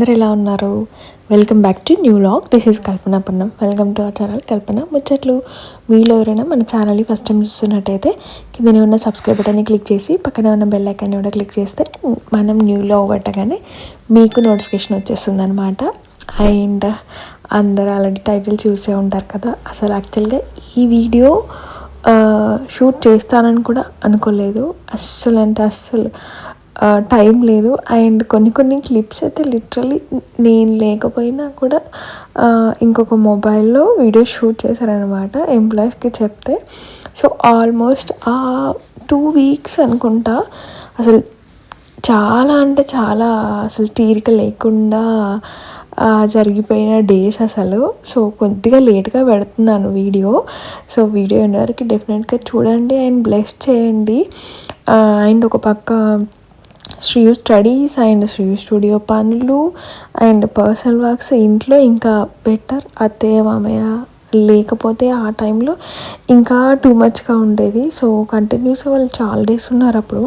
అందరు ఎలా ఉన్నారు? Welcome back to new vlog. This is Kalpana Punnam. Welcome to our channel Kalpana Muchatlu. మీలో ఎవరైనా మన ఛానల్ని ఫస్ట్ టైం చూస్తున్నట్టయితే కిందనే ఉన్న సబ్స్క్రైబ్ బటన్ని క్లిక్ చేసి పక్కనే ఉన్న బెల్ ఐకాన్ని కూడా క్లిక్ చేస్తే మనం న్యూ వ్లాగ్ పెట్టగానే మీకు నోటిఫికేషన్ వచ్చేస్తుంది అనమాట. అండ్ అందరు ఆల్రెడీ టైటిల్ చూసే ఉంటారు కదా. అసలు యాక్చువల్గా ఈ వీడియో షూట్ చేస్తానని కూడా అనుకోలేదు. అస్సలు టైం లేదు. అండ్ కొన్ని క్లిప్స్ అయితే లిటరలీ నేను లేకపోయినా కూడా ఇంకొక మొబైల్లో వీడియో షూట్ చేశారనమాట ఎంప్లాయీస్కి చెప్తే. సో ఆల్మోస్ట్ 2 వీక్స్ అనుకుంటా అసలు చాలా అంటే చాలా అసలు తీరిక లేకుండా జరిగిపోయిన డేస్ అసలు. సో కొద్దిగా లేట్గా పెడుతున్నాను వీడియో. సో వీడియో ఎంతవరకు డెఫినెట్గా చూడండి అండ్ బ్లెస్ చేయండి. అండ్ ఒక పక్క శ్రీయు స్టడీస్ అండ్ శ్రీయు స్టూడియో పనులు అండ్ పర్సనల్ వర్క్స్ ఇంట్లో ఇంకా బెటర్. అత్తయ్య మామయ్య లేకపోతే ఆ టైంలో ఇంకా టూ మచ్గా ఉండేది. సో కంటిన్యూస్గా వాళ్ళు చాలా డేస్ ఉన్నారు అప్పుడు.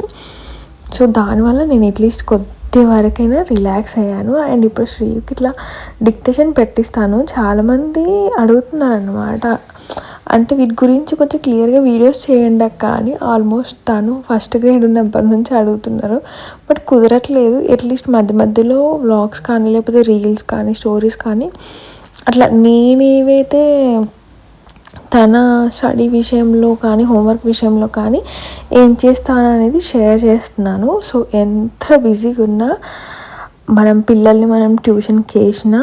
సో దానివల్ల నేను అట్లీస్ట్ కొద్ది వరకైనా రిలాక్స్ అయ్యాను. అండ్ ఇప్పుడు శ్రీయుకి ఇట్లా డిక్టేషన్ పెట్టిస్తాను. చాలామంది అడుగుతున్నారు అన్నమాట, అంటే వీటి గురించి కొంచెం క్లియర్గా వీడియోస్ చేయండి అక్క అని. ఆల్మోస్ట్ తను ఫస్ట్ గ్రేడ్ ఉన్నప్పటి నుంచి అడుగుతున్నారు. బట్ కుదరట్లేదు. అట్లీస్ట్ మధ్యలో వ్లాగ్స్ కానీ లేకపోతే రీల్స్ కానీ స్టోరీస్ కానీ అట్లా నేనేవైతే తన స్టడీ విషయంలో కానీ హోంవర్క్ విషయంలో కానీ ఏం చేస్తాను అనేది షేర్ చేస్తున్నాను. సో ఎంత బిజీగా ఉన్నా మనం పిల్లల్ని మనం ట్యూషన్కి వేసినా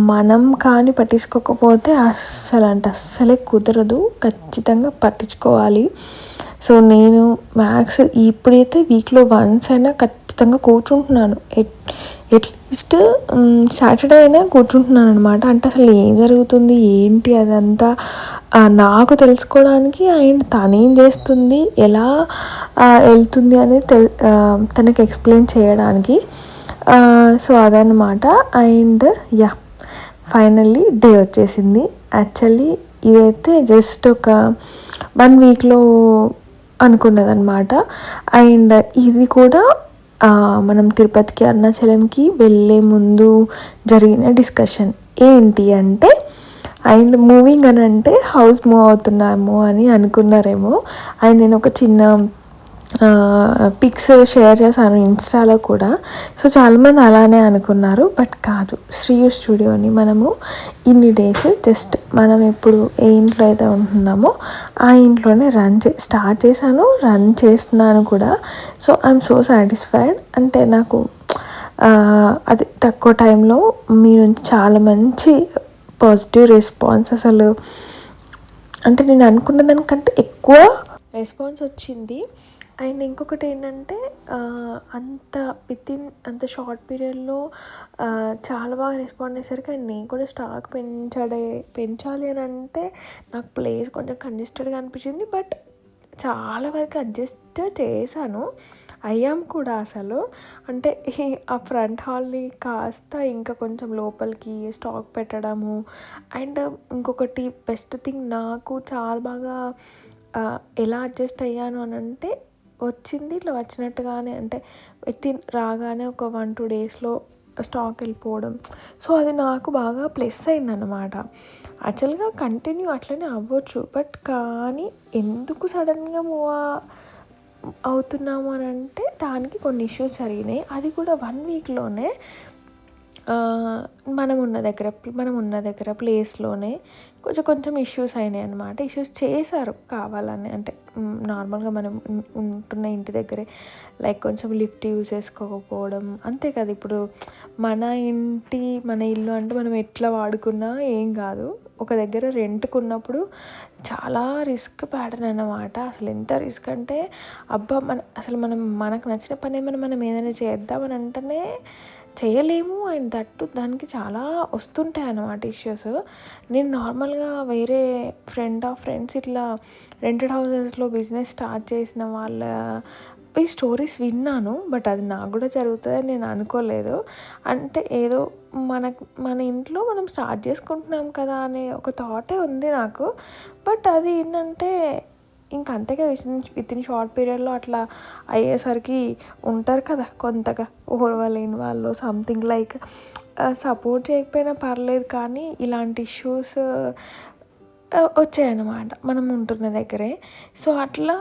మనం కానీ పట్టించుకోకపోతే అస్సలే కుదరదు. ఖచ్చితంగా పట్టించుకోవాలి. సో నేను మ్యాథ్స్ ఇప్పుడైతే వీక్లో వన్స్ అయినా ఖచ్చితంగా కూర్చుంటున్నాను. అట్లీస్ట్ సాటర్డే అయినా కూర్చుంటున్నాను అనమాట. అంటే అసలు ఏం జరుగుతుంది ఏంటి అదంతా నాకు తెలుసుకోవడానికి అండ్ తనేం చేస్తుంది ఎలా వెళ్తుంది అనేది తనకి ఎక్స్ప్లెయిన్ చేయడానికి. సో అదనమాట. అండ్ ఫైనల్లీ డే వచ్చేసింది. యాక్చువల్లీ ఇదైతే జస్ట్ ఒక 1 వీక్లో అనుకున్నదనమాట. అండ్ ఇది కూడా మనం తిరుపతికి అరుణాచలంకి వెళ్ళే ముందు జరిగిన డిస్కషన్ ఏంటి అంటే, అండ్ మూవింగ్ అని అంటే హౌస్ మూవ్ అవుతున్నాము అని అనుకున్నారేమో. అండ్ నేను ఒక చిన్న పిక్స్ షేర్ చేశాను ఇన్స్టాలో కూడా. సో చాలామంది అలానే అనుకున్నారు. బట్ కాదు, శ్రీయు స్టూడియోని మనము ఇన్ని డేస్ జస్ట్ మనం ఎప్పుడు ఏ ఇంట్లో అయితే ఉంటున్నామో ఆ ఇంట్లోనే స్టార్ట్ చేశాను, రన్ చేస్తున్నాను కూడా. So I'm so satisfied. అంటే నాకు అది తక్కువ టైంలో మీ నుంచి చాలా మంచి పాజిటివ్ రెస్పాన్స్, అసలు అంటే నేను అనుకున్న దానికంటే ఎక్కువ రెస్పాన్స్ వచ్చింది. అండ్ ఇంకొకటి ఏంటంటే అంత షార్ట్ పీరియడ్లో చాలా బాగా రెస్పాండ్ అయ్యేసరికి అండ్ నేను కూడా స్టాక్ పెంచాలి అని అంటే నాకు ప్లేస్ కొంచెం కంజెస్టెడ్గా అనిపించింది. బట్ చాలా వరకు అడ్జస్ట్ చేశాను, అయ్యాం కూడా. అసలు అంటే ఆ ఫ్రంట్ హాల్ని కాస్త ఇంకా కొంచెం లోపలికి స్టాక్ పెట్టడము. అండ్ ఇంకొకటి బెస్ట్ థింగ్, నాకు చాలా బాగా ఎలా అడ్జస్ట్ అయ్యాను అని అంటే, వచ్చింది ఇట్లా వచ్చినట్టుగానే, అంటే రాగానే ఒక 1-2 డేస్లో స్టాక్ వెళ్ళిపోవడం. సో అది నాకు బాగా ప్లస్ అయిందన్నమాట. యాక్చువల్గా కంటిన్యూ అట్లనే అవ్వచ్చు, బట్ కానీ ఎందుకు సడన్గా మూవ్ అవుతున్నాము అని అంటే దానికి కొన్ని ఇష్యూస్ జరిగినాయి. అది కూడా 1 వీక్లోనే మనం ఉన్న దగ్గర ప్లేస్లోనే కొంచెం ఇష్యూస్ అయినాయి అన్నమాట. ఇష్యూస్ చేశారు కావాలని, అంటే నార్మల్గా మనం ఉంటున్న ఇంటి దగ్గరే లైక్ కొంచెం లిఫ్ట్ యూజ్ చేసుకోకపోవడం అంతే కదా. ఇప్పుడు మన ఇల్లు అంటే మనం ఎట్లా వాడుకున్నా ఏం కాదు. ఒక దగ్గర రెంట్కు ఉన్నప్పుడు చాలా రిస్క్ ప్యాటర్న్ అన్నమాట. అసలు ఎంత రిస్క్ అంటే మనకు నచ్చిన పని ఏమైనా మనం ఏదైనా చేద్దామని అంటేనే చేయలేము. అండ్ దానికి చాలా వస్తుంటాయి అన్నమాట ఇష్యూస్. నేను నార్మల్గా వేరే ఫ్రెండ్స్ ఇట్లా రెంటెడ్ హౌసెస్లో బిజినెస్ స్టార్ట్ చేసిన వాళ్ళ ఈ స్టోరీస్ విన్నాను. బట్ అది నాకు కూడా జరుగుతుందని నేను అనుకోలేదు. అంటే ఏదో మన ఇంట్లో మనం స్టార్ట్ చేసుకుంటున్నాం కదా అనే ఒక థాటే ఉంది నాకు. బట్ అది ఏంటంటే ఇంక అంతేగా విత్ ఇన్ షార్ట్ పీరియడ్లో అట్లా అయ్యేసరికి ఉంటారు కదా కొంతగా ఓర్వలేని వాళ్ళు సంథింగ్ లైక్ సపోర్ట్ చేయకపోయినా పర్లేదు, కానీ ఇలాంటి ఇష్యూస్ వచ్చాయన్నమాట మనం ఉంటున్న దగ్గరే. సో అట్లా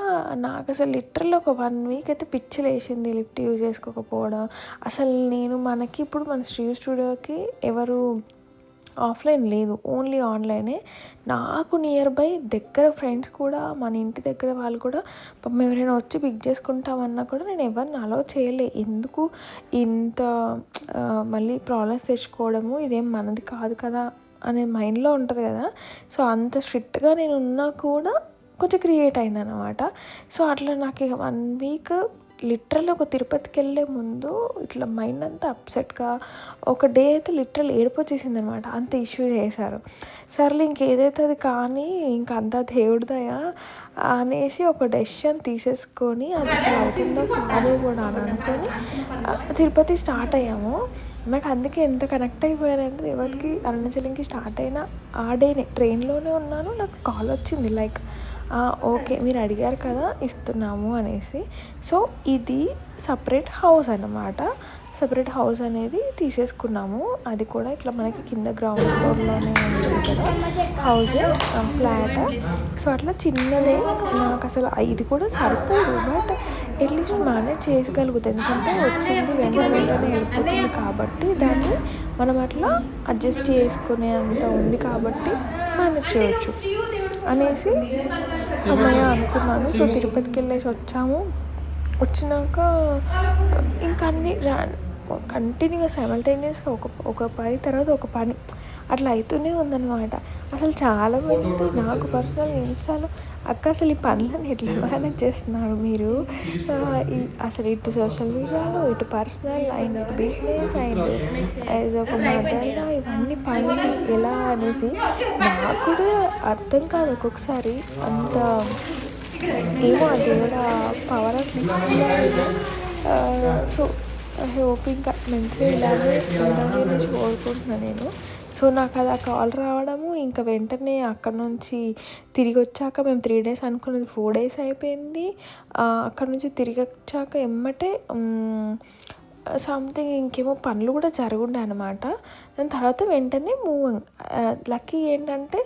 నాకు అసలు లిటరల్లీ ఒక 1 వీక్ అయితే పిచ్చి లేచింది లిఫ్ట్ యూజ్ చేసుకోకపోవడం. అసలు నేను మనకి ఇప్పుడు మన స్టూడియోకి ఎవరు ఆఫ్లైన్ లేదు, ఓన్లీ ఆన్లైనే. నాకు నియర్ బై దగ్గర ఫ్రెండ్స్ కూడా, మన ఇంటి దగ్గర వాళ్ళు కూడా పాపం ఎవరైనా వచ్చి పిక్ చేసుకుంటామన్నా కూడా నేను ఎవరిని అలౌ చేయలే. ఎందుకు ఇంత మళ్ళీ ప్రాబ్లమ్స్ తెచ్చుకోవడము, ఇదేం మనది కాదు కదా అనే మైండ్లో ఉంటుంది కదా. సో అంత స్ట్రిక్ట్గా నేను ఉన్నా కూడా కొంచెం క్రియేట్ అయిందన్నమాట. సో అట్లా నాకు ఇక 1 వీక్ లిటరల్లీ ఒక తిరుపతికి వెళ్ళే ముందు ఇట్లా మైండ్ అంతా అప్సెట్గా ఒక డే అయితే లిటరల్ ఏడుపు వచ్చేసింది అనమాట. అంత ఇష్యూ చేశారు. సర్లే ఇంకేదైతే అది కానీ ఇంకంతా దేవుడిదయా అనేసి ఒక డెసిషన్ తీసేసుకొని అది అసలు అవుతుందో కాదో కూడా అని అనుకొని తిరుపతి స్టార్ట్ అయ్యాము. నాకు అందుకే ఎంత కనెక్ట్ అయిపోయానంటే ఎవరికి అరుణాచలంకి స్టార్ట్ అయినా ఆ డేనే ట్రైన్లోనే ఉన్నాను, నాకు కాల్ వచ్చింది లైక్ ఓకే మీరు అడిగారు కదా ఇస్తున్నాము అనేసి. సో ఇది సపరేట్ హౌస్ అన్నమాట. సపరేట్ హౌస్ అనేది తీసేసుకున్నాము. అది కూడా ఇట్లా మనకి కింద గ్రౌండ్ ఫ్లోర్లోనే ఉంటుంది కదా హౌస్, ఫ్లాట్. సో అట్లా చిన్నదే. నాకు అసలు ఇది కూడా సరిపోదు, బట్ అట్లీస్ట్ మేనేజ్ చేయగలుగుతుంది. ఎందుకంటే వచ్చింది వెంటనే వెళ్ళిపోతుంది కాబట్టి దాన్ని మనం అట్లా అడ్జస్ట్ చేసుకునే అంత ఉంది కాబట్టి మేనేజ్ చేయొచ్చు అనేసి అమ్మయ్య అనుకున్నాను. సో తిరుపతికి వెళ్ళేసి వచ్చాము. వచ్చినాక ఇంకా అన్నీ కంటిన్యూగా సైమల్టేనియస్గా ఒక పని తర్వాత ఒక పని అట్లా అవుతూనే ఉందన్నమాట. అసలు చాలామంది నాకు పర్సనల్ ఇన్స్టాలో అక్క అసలు ఈ పనులను ఎట్లా మేనేజ్ చేస్తున్నారు మీరు, అసలు ఇటు సోషల్ మీడియాలో ఇటు పర్సనల్ అండ్ ఇటు బిజినెస్ అండ్ యాజ్ ఒక మదర్గా ఇవన్నీ పనులు ఎలా అనేసి నాకు కూడా అర్థం కాదు ఒక్కొక్కసారి. అంత ఏమో అది కూడా పవర్ ఆఫ్ సో హోప్ ఇంకా మంచిగా ఇలాగే ఉండాలని కోరుకుంటున్నాను నేను. సో నాకు అలా కాల్ రావడము, ఇంకా వెంటనే అక్కడ నుంచి తిరిగి వచ్చాక మేము 3 days అనుకున్నది 4 days అయిపోయింది. అక్కడ నుంచి తిరిగి వచ్చాక ఎమ్మటే సంథింగ్ ఇంకేమో పనులు కూడా జరుగుండే అనమాట. దాని తర్వాత వెంటనే లక్కీ ఏంటంటే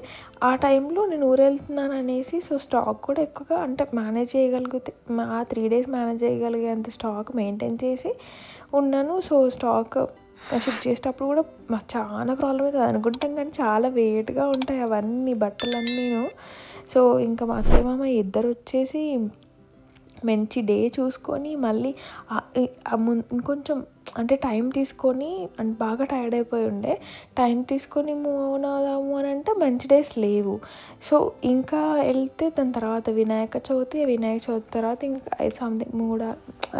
ఆ టైంలో నేను ఊరు వెళ్తున్నాను అనేసి సో స్టాక్ కూడా ఎక్కువగా అంటే మేనేజ్ చేయగలిగితే ఆ 3 days మేనేజ్ చేయగలిగేంత స్టాక్ మెయింటైన్ చేసి ఉన్నాను. సో స్టాక్ షిఫ్ట్ చేసేటప్పుడు కూడా మాకు చాలా ప్రాబ్లం అవుతుంది అనుకుంటాం, కానీ చాలా వెయిట్గా ఉంటాయి అవన్నీ బట్టలన్నీను. సో ఇంకా మా అత్తయ్య మామ ఇద్దరు వచ్చేసి మంచి డే చూసుకొని మళ్ళీ ఇంకొంచెం అంటే టైం తీసుకొని అంటే బాగా టైర్డ్ అయిపోయి ఉండే, టైం తీసుకొని మూవ్ ఆన్ అవుదాము అని అంటే మంచి డేస్ లేవు. సో ఇంకా వెళ్తే దాని తర్వాత వినాయక చవితి తర్వాత ఇంకా సంథింగ్ 3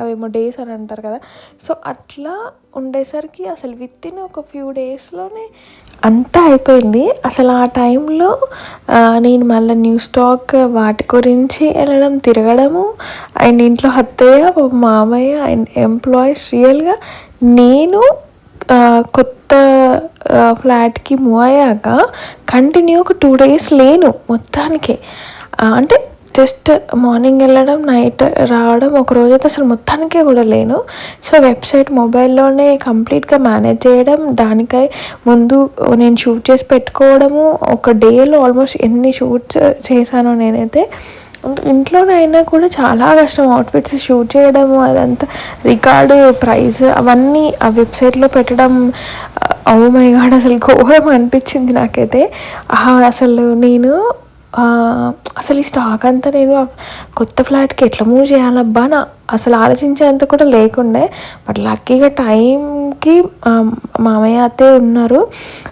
అవేమో డేస్ అని అంటారు కదా. సో అట్లా ఉండేసరికి అసలు విత్ ఇన్ ఒక ఫ్యూ డేస్లోనే అంతా అయిపోయింది. అసలు ఆ టైంలో నేను మళ్ళీ న్యూ స్టాక్ వాటి గురించి వెళ్ళడం తిరగడము అండ్ ఇంట్లో అత్తయ్య మామయ్య అండ్ ఎంప్లాయీస్ రియల్గా నేను కొత్త ఫ్లాట్కి మూవ్ అయ్యాక కంటిన్యూ ఒక 2 days లేను మొత్తానికి. అంటే జస్ట్ మార్నింగ్ వెళ్ళడం నైట్ రావడం, ఒక రోజైతే అసలు మొత్తానికే కూడా లేను. సో వెబ్సైట్ మొబైల్లోనే కంప్లీట్గా మేనేజ్ చేయడం, దానికై ముందు నేను షూట్ చేసి పెట్టుకోవడము. ఒక డేలో ఆల్మోస్ట్ ఎన్ని షూట్స్ చేశానో నేనైతే. ఇంట్లోనైనా కూడా చాలా కష్టం అవుట్ఫిట్స్ షూట్ చేయడము, అదంతా రికార్డు ప్రైస్ అవన్నీ ఆ వెబ్సైట్లో పెట్టడం. ఓ మై గాడ్ అసలు ఘోరం అనిపించింది నాకైతే. అసలు నేను అసలు ఈ స్టాక్ అంతా నేను కొత్త ఫ్లాట్కి ఎట్లా మూవ్ చేయాలబ్బా నా అసలు ఆలోచించేంత కూడా లేకుండే. బట్ లక్కీగా టైంకి మామయ్య అత్తయ్య ఉన్నారు.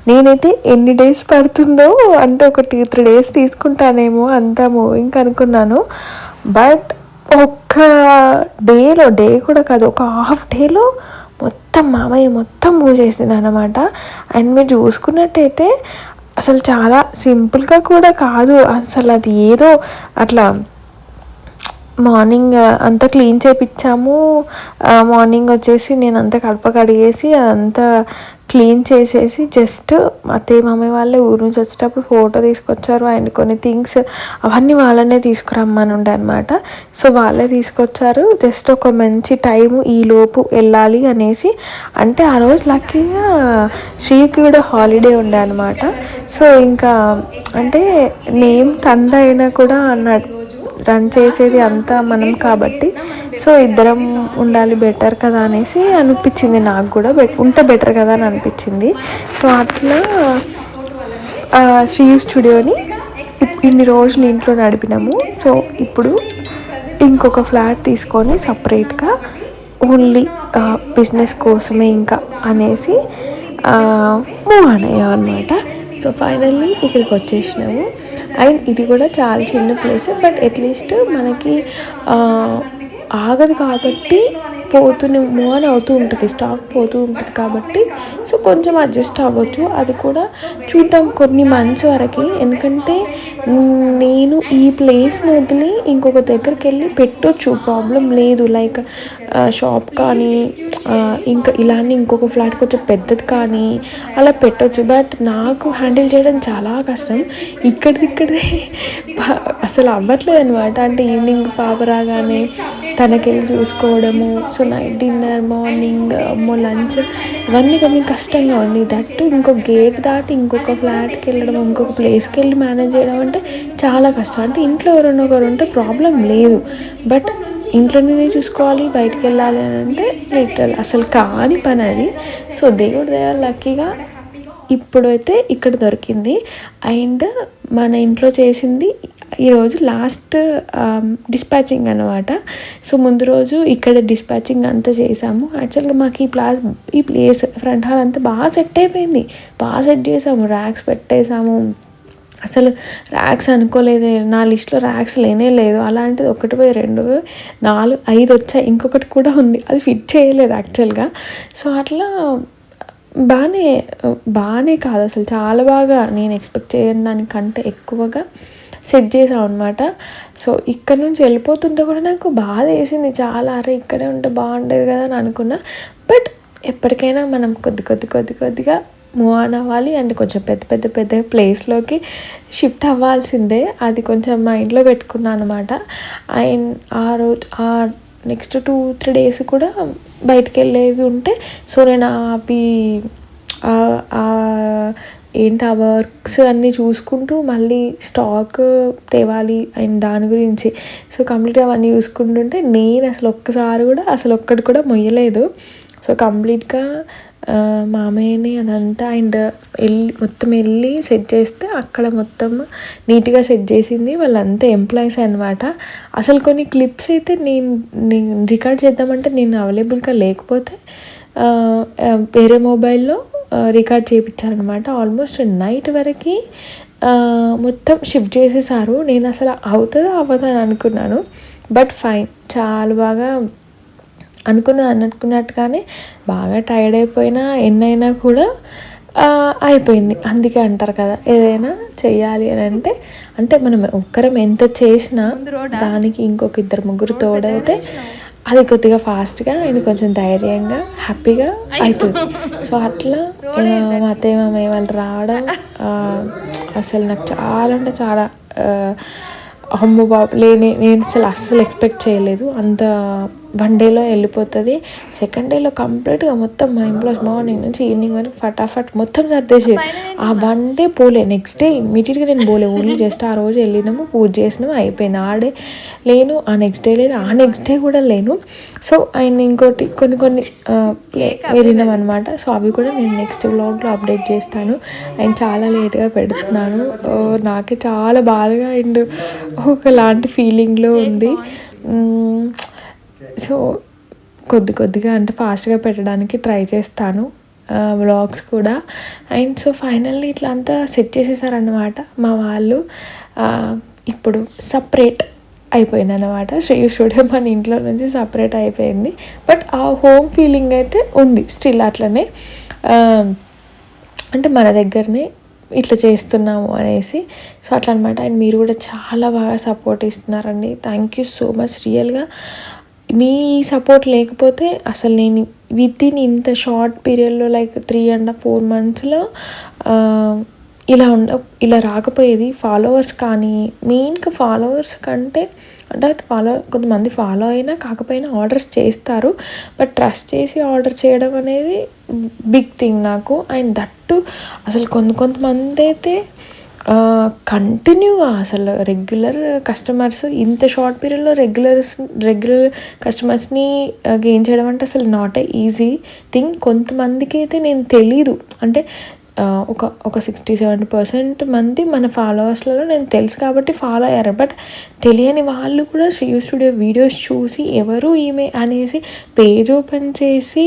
నేనైతే ఎన్ని డేస్ పడుతుందో అంటే ఒక 2-3 days తీసుకుంటానేమో అంతా మూవింగ్ అనుకున్నాను. బట్ ఒక్క డే కూడా కాదు, ఒక హాఫ్ డేలో మొత్తం మామయ్య మొత్తం మూవ్ చేసింది అన్నమాట. అండ్ మీరు చూసుకున్నట్టయితే అసలు చాలా సింపుల్గా కూడా కాదు, అసలు అది ఏదో అట్లా మార్నింగ్ అంతా క్లీన్ చేయించాము. మార్నింగ్ వచ్చేసి నేను అంతా కడప కడిగేసి అదంతా క్లీన్ చేసేసి జస్ట్ అత్తయ్య మామయ్య వాళ్ళే ఊరు నుంచి వచ్చేటప్పుడు ఫోటో తీసుకొచ్చారు. అండ్ కొన్ని థింగ్స్ అవన్నీ వాళ్ళనే తీసుకురమ్మని ఉండే అనమాట. సో వాళ్ళే తీసుకొచ్చారు. జస్ట్ ఒక మంచి టైము ఈలోపు వెళ్ళాలి అనేసి. అంటే ఆ రోజు లక్కీగా శ్రీకి కూడా హాలిడే ఉండే అనమాట. సో ఇంకా అంటే నేమ్ తందైనా కూడా అన్నాడు, రన్ చేసేది అంతా మనం కాబట్టి సో ఇద్దరం ఉండాలి బెటర్ కదా అనేసి అనిపించింది. నాకు కూడా ఉంటే బెటర్ కదా అని అనిపించింది. సో అట్లా శ్రీ స్టూడియోని ఇన్ని రోజులు ఇంట్లో నడిపినాము. సో ఇప్పుడు ఇంకొక ఫ్లాట్ తీసుకొని సపరేట్గా ఓన్లీ బిజినెస్ కోసమే ఇంకా అనేసి మూవ్ అయ్యాం అనమాట. సో ఫైనల్లీ ఇక్కడికి వచ్చేసినాము. అండ్ ఇది కూడా చాలా చిన్న ప్లేస్, బట్ అట్లీస్ట్ మనకి ఆగదు కాబట్టి పోతూనే మూవ్ అని అవుతూ ఉంటుంది, స్టాక్ పోతూ ఉంటుంది కాబట్టి సో కొంచెం అడ్జస్ట్ అవ్వచ్చు. అది కూడా చూద్దాం కొన్ని మంత్స్ వరకు. ఎందుకంటే నేను ఈ ప్లేస్ని వదిలి ఇంకొక దగ్గరికి వెళ్ళి పెట్టొచ్చు, ప్రాబ్లం లేదు. లైక్ షాప్ కానీ ఇంకా ఇలానే ఇంకొక ఫ్లాట్ కొంచెం పెద్దది కానీ అలా పెట్టొచ్చు. బట్ నాకు హ్యాండిల్ చేయడం చాలా కష్టం. ఇక్కడిది అసలు అవ్వట్లేదు అనమాట. అంటే ఈవినింగ్ పాప రాగానే తనకెళ్ళి చూసుకోవడము, so night dinner, morning lunch ఇవన్నీ కొంచెం కష్టంగా ఉంది. దట్టు ఇంకో గేట్ దాటి ఇంకొక ఫ్లాట్కి వెళ్ళడం, ఇంకొక ప్లేస్కి వెళ్ళి మేనేజ్ చేయడం అంటే చాలా కష్టం. అంటే ఇంట్లో ఎవరైనా ఒకరు ఉంటే ప్రాబ్లం లేదు, బట్ ఇంట్లోనే చూసుకోవాలి, బయటికి వెళ్ళాలి అని అంటే లిటరల్ అసలు కాని పని అది. సో దేవుడి దయ లక్కీగా ఇప్పుడైతే ఇక్కడ దొరికింది. అండ్ మన ఇంట్లో చేసింది ఈరోజు లాస్ట్ డిస్పాచింగ్ అనమాట. సో ముందు రోజు ఇక్కడ డిస్పాచింగ్ అంతా చేసాము. యాక్చువల్గా మాకు ఈ ప్లేస్ ఫ్రంట్ హాల్ అంతా బాగా సెట్ అయిపోయింది, బాగా సెట్ చేసాము, ర్యాక్స్ పెట్టేసాము. అసలు ర్యాక్స్ అనుకోలేదే, నా లిస్ట్లో ర్యాక్స్ లేనే లేదు. అలాంటిది 1 2 4 5 వచ్చాయి. ఇంకొకటి కూడా ఉంది, అది ఫిట్ చేయలేదు యాక్చువల్గా. సో అట్లా బాగానే కాదు అసలు, చాలా బాగా నేను ఎక్స్పెక్ట్ చేయని దానికంటే ఎక్కువగా సెట్ చేసాం అనమాట. సో ఇక్కడ నుంచి వెళ్ళిపోతుంటే కూడా నాకు బాధ వేసింది చాలా. అరే ఇక్కడే ఉంటే బాగుండేది కదా అని అనుకున్నా. బట్ ఎప్పటికైనా మనం కొద్దిగా మూవ్ ఆన్ అవ్వాలి. అండ్ కొంచెం పెద్ద ప్లేస్లోకి షిఫ్ట్ అవ్వాల్సిందే. అది కొంచెం మైండ్లో పెట్టుకున్నాను అనమాట. అండ్ ఆ రోజు నెక్స్ట్ 2-3 డేస్ కూడా బయటికి వెళ్ళేవి ఉంటే సో నేను అవి ఆ వర్క్స్ అన్నీ చూసుకుంటూ మళ్ళీ స్టాక్ తేవాలి అండ్ దాని గురించి సో కంప్లీట్గా అవన్నీ చూసుకుంటుంటే నేను అసలు ఒక్కటి కూడా మొయ్యలేదు. సో కంప్లీట్గా మామయ్యని అదంతా అండ్ మొత్తం వెళ్ళి సెట్ చేస్తే అక్కడ మొత్తం నీట్గా సెట్ చేసింది వాళ్ళంతా ఎంప్లాయీస్ అనమాట. అసలు కొన్ని క్లిప్స్ అయితే నేను రికార్డ్ చేద్దామంటే నేను అవైలబుల్గా లేకపోతే వేరే మొబైల్లో రికార్డ్ చేయించారనమాట. ఆల్మోస్ట్ నైట్ వరకు మొత్తం షిఫ్ట్ చేసేసారు. నేను అసలు అవుతుందా అవ్వదా అని అనుకున్నాను. బట్ ఫైన్, చాలా బాగా అనుకున్నట్టుగానే బాగా టైర్డ్ అయిపోయినా ఎన్నైనా కూడా అయిపోయింది. అందుకే అంటారు కదా, ఏదైనా చెయ్యాలి అని అంటే మనం ఒక్కరం ఎంత చేసినా దానికి ఇంకొక 2-3 తోడైతే అది కొద్దిగా ఫాస్ట్గా అండ్ కొంచెం ధైర్యంగా హ్యాపీగా అవుతుంది. సో అట్లా మా అత్తయ్య మామయ్య వాళ్ళు రావడం అసలు నాకు చాలా అంటే చాలా అమ్మ బాబు నేను అస్సలు ఎక్స్పెక్ట్ చేయలేదు అంత 1 డేలో వెళ్ళిపోతుంది. 2nd డేలో కంప్లీట్గా మొత్తం మా ఎంప్లాయీస్ మార్నింగ్ నుంచి ఈవినింగ్ వరకు ఫటాఫట్ మొత్తం సర్దేసేది. ఆ 1 డే పోలే, నెక్స్ట్ డే ఇమ్మీడియట్గా నేను పోలే, ఓన్లీ జస్ట్ ఆ రోజు వెళ్ళినాము, పూజ చేసినాము, అయిపోయింది. ఆ డే లేను, ఆ నెక్స్ట్ డే లేను, ఆ నెక్స్ట్ డే కూడా లేను. సో ఆయన ఇంకోటి కొన్ని వెళ్ళినాం అనమాట. సో అవి కూడా నేను నెక్స్ట్ వ్లాగ్లో అప్డేట్ చేస్తాను. ఆయన చాలా లేట్గా పెడుతున్నాను, నాకే చాలా బాధగా అండ్ ఒకలాంటి ఫీలింగ్లో ఉంది. సో కొద్దిగా అంటే ఫాస్ట్గా పెట్టడానికి ట్రై చేస్తాను వ్లాగ్స్ కూడా. అండ్ సో ఫైనల్లీ ఇట్లా అంతా సెట్ చేసేసారనమాట మా వాళ్ళు. ఇప్పుడు సపరేట్ అయిపోయింది అనమాట శ్రీ స్టూడియో, మన ఇంట్లో నుంచి సపరేట్ అయిపోయింది. బట్ ఆ హోమ్ ఫీలింగ్ అయితే ఉంది స్టిల్ అట్లనే, అంటే మన దగ్గరనే ఇట్లా చేస్తున్నాము అనేసి. సో అట్లా అనమాట. అండ్ మీరు కూడా చాలా బాగా సపోర్ట్ ఇస్తున్నారండి, థ్యాంక్ యూ సో మచ్. రియల్గా మీ సపోర్ట్ లేకపోతే అసలు నేను వితిన్ ఇంత షార్ట్ పీరియడ్లో లైక్ 3.5-4 monthsలో ఇలా రాకపోయేది. ఫాలోవర్స్ కానీ మెయిన్గా ఫాలోవర్స్ కంటే అంటే కొంతమంది ఫాలో అయినా కాకపోయినా ఆర్డర్స్ చేస్తారు. బట్ ట్రస్ట్ చేసి ఆర్డర్ చేయడం అనేది బిగ్ థింగ్ నాకు. అండ్ దట్టు అసలు కొంతమంది అయితే కంటిన్యూగా అసలు రెగ్యులర్ కస్టమర్స్ ఇంత షార్ట్ పీరియడ్లో రెగ్యులర్ కస్టమర్స్ని గెయిన్ చేయడం అంటే అసలు నాట్ ఏ ఈజీ థింగ్. కొంతమందికి అయితే నేను తెలీదు అంటే ఒక 60-70% మంది మన ఫాలోవర్స్లలో నేను తెలుసు కాబట్టి ఫాలో అయ్యారు. బట్ తెలియని వాళ్ళు కూడా శ్రీయు స్టూడియో వీడియోస్ చూసి ఎవరు ఈమె అనేసి పేజ్ ఓపెన్ చేసి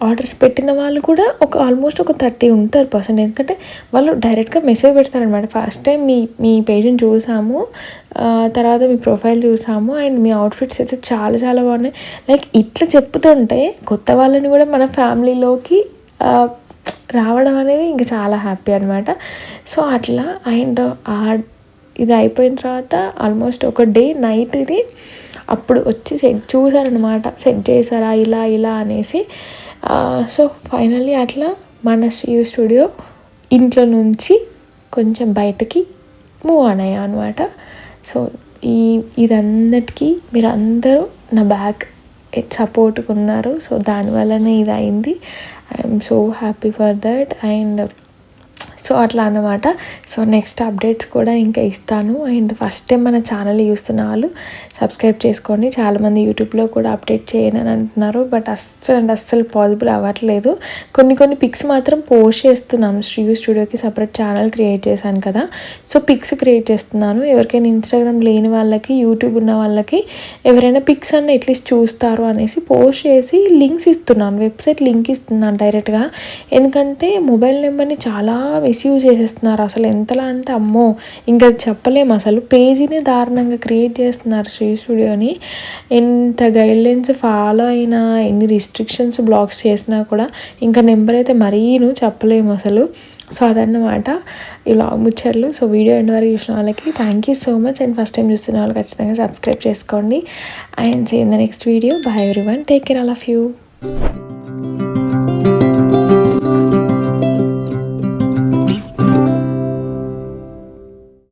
ఆర్డర్స్ పెట్టిన వాళ్ళు కూడా ఆల్మోస్ట్ ఒక 30 ఉంటారు. ఎందుకంటే వాళ్ళు డైరెక్ట్గా మెసేజ్ పెడతారనమాట. ఫస్ట్ టైం మీ పేజ్ని చూసాము, తర్వాత మీ ప్రొఫైల్ చూసాము అండ్ మీ అవుట్ఫిట్స్ అయితే చాలా చాలా బాగున్నాయి. లైక్ ఇట్లా చెప్తుంటే కొత్త వాళ్ళని కూడా మన ఫ్యామిలీలోకి రావడం అనేది ఇంకా చాలా హ్యాపీ అనమాట. సో అట్లా అండ్ ఇది అయిపోయిన తర్వాత ఆల్మోస్ట్ ఒక డే నైట్ ఇది అప్పుడు వచ్చి చూసారనమాట, సెట్ చేశారా ఇలా అనేసి. సో ఫైనల్లీ అట్లా మన శ్రీయు స్టూడియో ఇంట్లో నుంచి కొంచెం బయటకి మూవ్ ఆన్ అయ్యా అనమాట. సో ఇదందరికీ మీరు అందరూ నా బ్యాక్ సపోర్ట్గా ఉన్నారు. సో దానివల్లనే ఇది అయింది. I'm so happy for that. And so అట్లా అన్నమాట. సో నెక్స్ట్ అప్డేట్స్ కూడా ఇంకా ఇస్తాను. అండ్ ఫస్ట్ టైం మన ఛానల్ చూస్తున్న వాళ్ళు సబ్స్క్రైబ్ చేసుకోండి. చాలామంది యూట్యూబ్లో కూడా అప్డేట్ చేయను అని అంటున్నారు. బట్ అస్సలు పాసిబుల్ అవ్వట్లేదు. కొన్ని పిక్స్ మాత్రం పోస్ట్ చేస్తున్నాను. శ్రీయు స్టూడియోకి సపరేట్ ఛానల్ క్రియేట్ చేశాను కదా, సో పిక్స్ క్రియేట్ చేస్తున్నాను. ఎవరికైనా ఇన్స్టాగ్రామ్ లేని వాళ్ళకి, యూట్యూబ్ ఉన్న వాళ్ళకి ఎవరైనా పిక్స్ అన్న అట్లీస్ట్ చూస్తారు అనేసి పోస్ట్ చేసి లింక్స్ ఇస్తున్నాను, వెబ్సైట్ లింక్ ఇస్తున్నాను డైరెక్ట్గా. ఎందుకంటే మొబైల్ నెంబర్ని చాలా మిస్యూజ్ చేసేస్తున్నారు. అసలు ఎంతలా అంటే అమ్మో ఇంకా చెప్పలేము. అసలు పేజీని దారుణంగా క్రియేట్ చేస్తున్నారు శ్రీ స్టూడియోని. ఎంత గైడ్లైన్స్ ఫాలో అయినా, ఎన్ని రిస్ట్రిక్షన్స్ బ్లాక్స్ చేసినా కూడా ఇంకా నెంబర్ అయితే మరీను చెప్పలేము అసలు. సో అదన్నమాట ఈ లాగ్ ముచ్చర్లు. సో వీడియో ఎండ్ వరకు చూసిన వాళ్ళకి thank you so much. And first time చూస్తున్న వాళ్ళు ఖచ్చితంగా సబ్స్క్రైబ్ చేసుకోండి. And see in the next video. Bye everyone, take care, all of you.